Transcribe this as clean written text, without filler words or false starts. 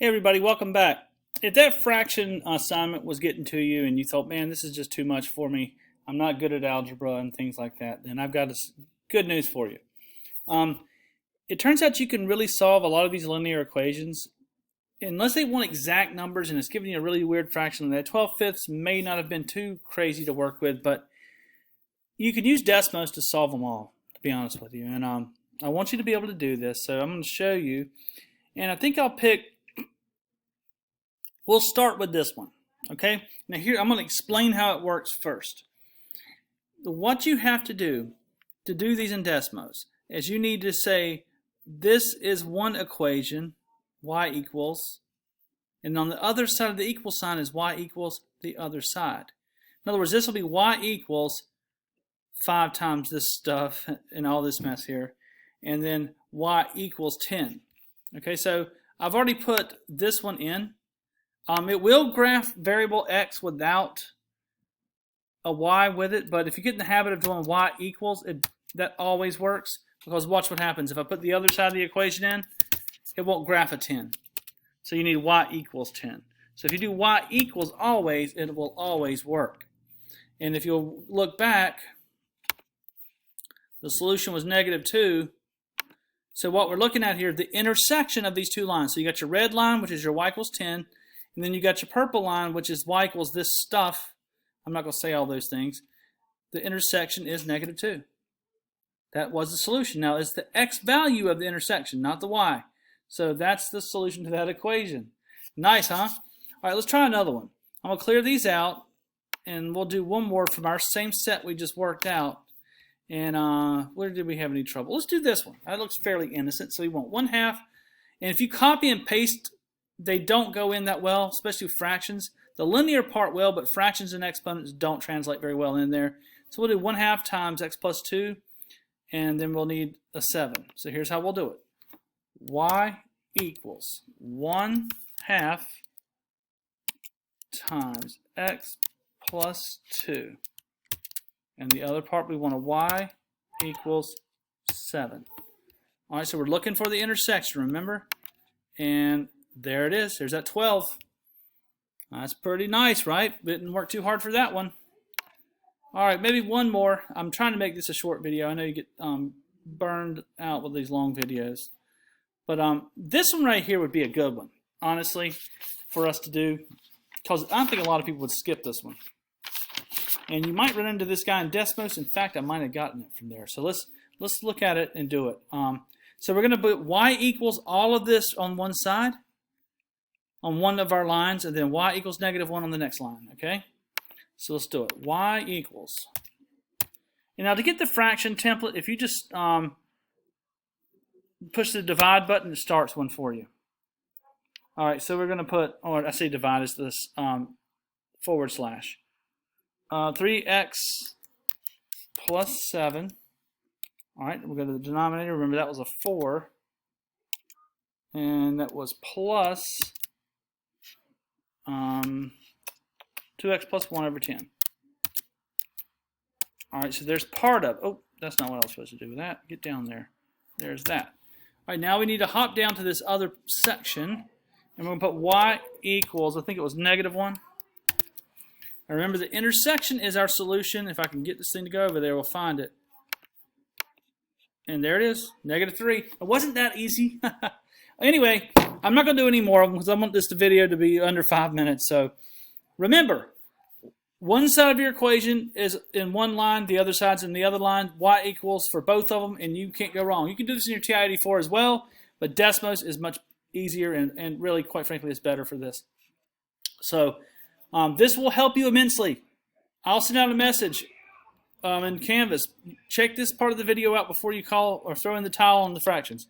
Hey everybody, welcome back. If that fraction assignment was getting to you and you thought, man, this is just too much for me, I'm not good at algebra and things like that, then I've got good news for you. It turns out you can really solve a lot of these linear equations unless they want exact numbers and it's giving you a really weird fraction. That 12/5 may not have been too crazy to work with, but you can use Desmos to solve them all, to be honest with you. And I want you to be able to do this, so I'm going to show you. And I think we'll start with this one, okay? Now here, I'm going to explain how it works first. What you have to do these in Desmos is you need to say, this is one equation, y equals, and on the other side of the equal sign is y equals the other side. In other words, this will be y equals 5 times this stuff and all this mess here, and then y equals 10. Okay, so I've already put this one in. It will graph variable x without a y with it, but if you get in the habit of doing y equals, that always works, because watch what happens. If I put the other side of the equation in, it won't graph a 10. So you need y equals 10. So if you do y equals always, it will always work. And if you'll look back, the solution was -2. So what we're looking at here, the intersection of these two lines. So you got your red line, which is your y equals 10, and then you got your purple line, which is y equals this stuff. I'm not going to say all those things. The intersection is -2. That was the solution. Now, it's the x value of the intersection, not the y. So that's the solution to that equation. Nice, huh? All right, let's try another one. I'm going to clear these out, and we'll do one more from our same set we just worked out. And where did we have any trouble? Let's do this one. That looks fairly innocent. So we want 1/2. And if you copy and paste, they don't go in that well, especially fractions. The linear part will, but fractions and exponents don't translate very well in there. So we'll do 1/2 times x plus 2, and then we'll need a 7. So here's how we'll do it. Y equals 1/2 times x plus 2. And the other part, we want a y equals 7. All right, so we're looking for the intersection, remember? And there it is. There's that 12. That's pretty nice, right? Didn't work too hard for that one. All right, maybe one more. I'm trying to make this a short video. I know you get burned out with these long videos. But this one right here would be a good one, honestly, for us to do. Because I think a lot of people would skip this one. And you might run into this guy in Desmos. In fact, I might have gotten it from there. So let's look at it and do it. So we're going to put y equals all of this on one side, on one of our lines, and then y equals -1 on the next line, okay? So let's do it. Y equals. And now to get the fraction template, if you just push the divide button, it starts one for you. All right, so we're going to put, or I say divide is this /. 3x plus 7. All right, we'll go to the denominator. Remember, that was a 4. And that was plus 2x plus 1 over 10. All right, so there's part of, oh, that's not what I was supposed to do with that. Get down there. There's that. All right, now we need to hop down to this other section. And we're going to put y equals, I think it was -1. Now remember, the intersection is our solution. If I can get this thing to go over there, we'll find it. And there it is, -3. It wasn't that easy. Anyway, I'm not going to do any more of them because I want this video to be under 5 minutes. So remember, one side of your equation is in one line, the other side's in the other line. Y equals for both of them, and you can't go wrong. You can do this in your TI-84 as well, but Desmos is much easier and really, quite frankly, it's better for this. So this will help you immensely. I'll send out a message in Canvas. Check this part of the video out before you call or throw in the towel on the fractions.